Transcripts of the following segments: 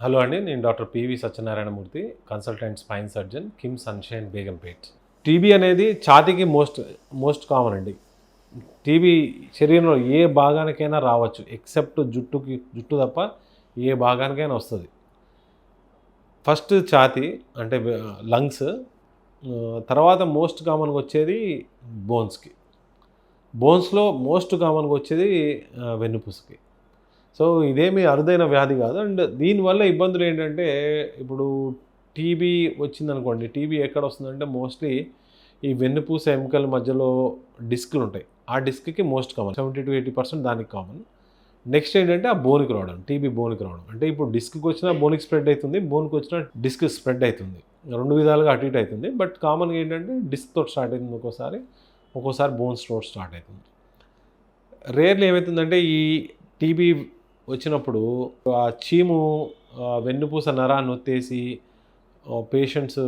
Hello అండి. నేను doctor PV Satyanarayana Murthy, consultant spine surgeon, Kim sunshine Begumpet. TB అనేది ఛాతీకి మోస్ట్ కామన్ అండి. టీబీ శరీరంలో ఏ భాగానికైనా రావచ్చు. ఎక్సెప్ట్ జుట్టు తప్ప ఏ భాగానికైనా వస్తది. ఫస్ట్ ఛాతీ అంటే లంగ్స్, తర్వాత మోస్ట్ కామన్‌గా వచ్చేది బోన్స్‌కి. బోన్స్‌లో మోస్ట్ కామన్‌గా వచ్చేది వెన్నుపూసకి. సో, ఇదేమి అరుదైన వ్యాధి కాదు. అండ్ దీనివల్ల ఇబ్బందులు ఏంటంటే, ఇప్పుడు టీబీ వచ్చిందనుకోండి, టీబీ ఎక్కడొస్తుందంటే మోస్ట్‌లీ ఈ వెన్నుపూస ఎముకల మధ్యలో డిస్కులుంటాయి. ఆ డిస్క్‌కి మోస్ట్ కామన్. 70-80% దానికి కామన్. నెక్స్ట్ ఏంటంటే ఆ బోన్‌కి రావడం. టీబీ బోన్‌కి రావడం. అంటే ఇప్పుడు డిస్క్‌కొచ్చినా బోన్‌కి స్ప్రెడ్ అయితుంది. బోన్‌కొచ్చినా డిస్క్ స్ప్రెడ్ అయితుంది. 2 విధాలుగా అటు ఇటు అయితుంది. బట్ కామన్‌గా ఏంటంటే డిస్క్‌తోటి స్టార్ట్ అయితుంది ఒక్కోసారి బోన్స్‌తోటి స్టార్ట్ అయితుంది. రేర్‌లీ ఏమైతుందంటే ఈ టీబీ వచ్చినప్పుడు ఆ చీము వెన్నుపూస నరాన్ని ఒత్తేసి పేషెంట్స్,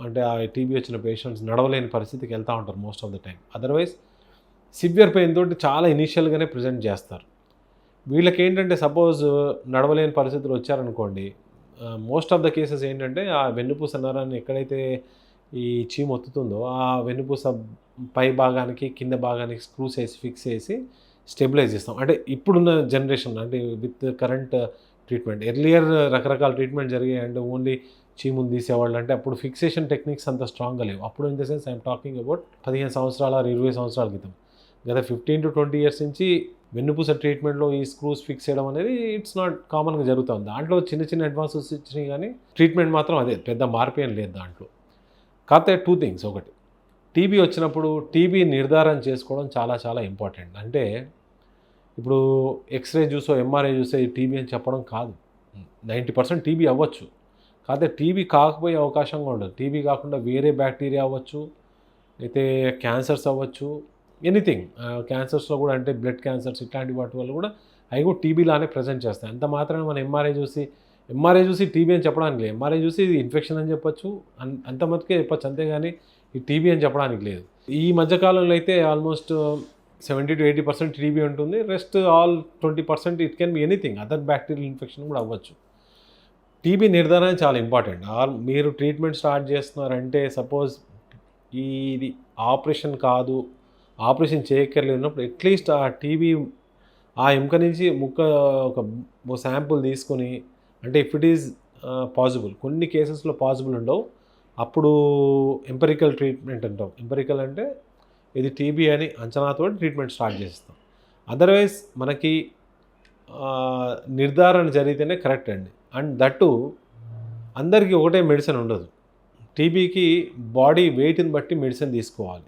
అంటే ఆ టీబీ వచ్చిన పేషెంట్స్ నడవలేని పరిస్థితికి వెళ్తూ ఉంటారు most of the time. Otherwise severe pain తోటి చాలా ఇనీషియల్గానే ప్రజెంట్ చేస్తారు. వీళ్ళకేంటంటే సపోజ్ నడవలేని పరిస్థితులు వచ్చారనుకోండి, మోస్ట్ ఆఫ్ ద కేసెస్ ఏంటంటే ఆ వెన్నుపూస నరాన్ని ఎక్కడైతే ఈ చీము ఒత్తుతుందో ఆ వెన్నుపూస పై భాగానికి కింద భాగానికి స్క్రూస్ వేసి ఫిక్స్ చేసి స్టెబిలైజ్ చేస్తాం. అంటే ఇప్పుడున్న జనరేషన్, అంటే విత్ కరెంట్ ట్రీట్మెంట్. ఎర్లియర్ రకరకాల ట్రీట్మెంట్ జరిగాయి. అంటే ఓన్లీ చీముని తీసేవాళ్ళు. అంటే అప్పుడు ఫిక్సేషన్ టెక్నిక్స్ అంత స్ట్రాంగ్గా లేవు. అప్పుడు in the sense I'm talking about 15 సంవత్సరాల 20 సంవత్సరాల క్రితం. గత 15-20 ఇయర్స్ నుంచి వెన్నుపూస ట్రీట్మెంట్లో ఈ స్క్రూస్ ఫిక్స్ చేయడం అనేది ఇట్స్ నాట్ కామన్గా జరుగుతుంది. దాంట్లో చిన్న చిన్న అడ్వాన్సెస్ ఇచ్చినాయి, కానీ ట్రీట్మెంట్ మాత్రం అదే, పెద్ద మార్పు ఏం లేదు దాంట్లో. కాకపోతే 2 థింగ్స్. ఒకటి, టీబీ వచ్చినప్పుడు టీబీ నిర్ధారణ చేసుకోవడం చాలా చాలా ఇంపార్టెంట్. అంటే ఇప్పుడు ఎక్స్‌రే చూసో ఎంఆర్ఐ చూసో ఈ టీబీ అని చెప్పడం కాదు. 90% టీబీ అవ్వచ్చు. కాకపోతే టీబీ కాకపోయే అవకాశం కూడా ఉండదు. టీబీ కాకుండా వేరే బ్యాక్టీరియా అవ్వచ్చు, అయితే క్యాన్సర్స్ అవ్వచ్చు, ఎనీథింగ్. క్యాన్సర్స్‌లో కూడా, అంటే బ్లడ్ క్యాన్సర్స్ ఇట్లాంటి వాటి వల్ల కూడా అవి కూడా టీబీ లానే ప్రెజెంట్ చేస్తాయి. అంత మాత్రాన మనం ఎంఆర్ఐ చూసి టీబీ అని చెప్పడానికి లేదు. ఎంఆర్ఐ చూసి ఇది ఇన్ఫెక్షన్ అని చెప్పొచ్చు, అంత మటుకే చెప్పొచ్చు. అంతేగాని ఈ టీబీ అని చెప్పడానికి లేదు. ఈ మధ్యకాలంలో అయితే ఆల్మోస్ట్ 70-80% టీబీ ఉంటుంది. Rest all 20% it can be anything, other bacterial infection కూడా అవ్వచ్చు. టీబీ నిర్ధారణ చాలా ఇంపార్టెంట్. మీరు ట్రీట్మెంట్ స్టార్ట్ చేస్తున్నారంటే, సపోజ్ ఇది ఆపరేషన్ కాదు, ఆపరేషన్ చేయక్కర్లేనప్పుడు అట్లీస్ట్ ఆ టీబీ ఆ ఎముక నుంచి ఒక శాంపుల్ తీసుకొని, అంటే ఇఫ్ ఇట్ ఈజ్ పాసిబుల్, కొన్ని కేసెస్లో పాసిబుల్ ఉండవు, అప్పుడు ఎంపెరికల్ ట్రీట్మెంట్ అంటాం. ఎంపెరికల్ అంటే ఇది టీబీ అని అంచనాతో ట్రీట్మెంట్ స్టార్ట్ చేస్తాం. అదర్వైజ్ మనకి నిర్ధారణ జరిగితేనే కరెక్ట్ అండి. అండ్ దట్టు అందరికీ ఒకటే మెడిసిన్ ఉండదు. టీబీకి బాడీ వెయిట్ని బట్టి మెడిసిన్ తీసుకోవాలి.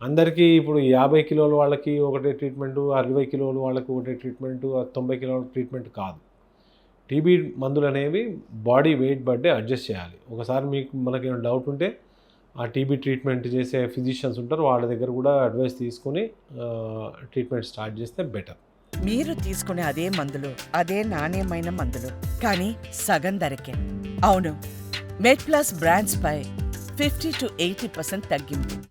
అందరికీ ఇప్పుడు 50 కిలోల వాళ్ళకి ఒకటే ట్రీట్మెంటు, 60 కిలోల వాళ్ళకి ఒకటే ట్రీట్మెంటు, 90 కిలోల ట్రీట్మెంట్ కాదు. టీబీ మందులు అనేవి బాడీ వెయిట్ బట్టే అడ్జస్ట్ చేయాలి. ఒకసారి మనకేమైనా డౌట్ ఉంటే ఆ టీబీ ట్రీట్మెంట్ చేసే ఫిజిషియన్స్ ఉంటారు, వాళ్ళ దగ్గర కూడా అడ్వైస్ తీసుకొని ట్రీట్మెంట్ స్టార్ట్ చేస్తే బెటర్. మీరు తీసుకునే అదే మందులు, అదే నాణ్యమైన మందులు, కానీ సగం ధరకే. అవును, మెడ్ ప్లస్ బ్రాండ్స్ పై 50-80% తగ్గింపు.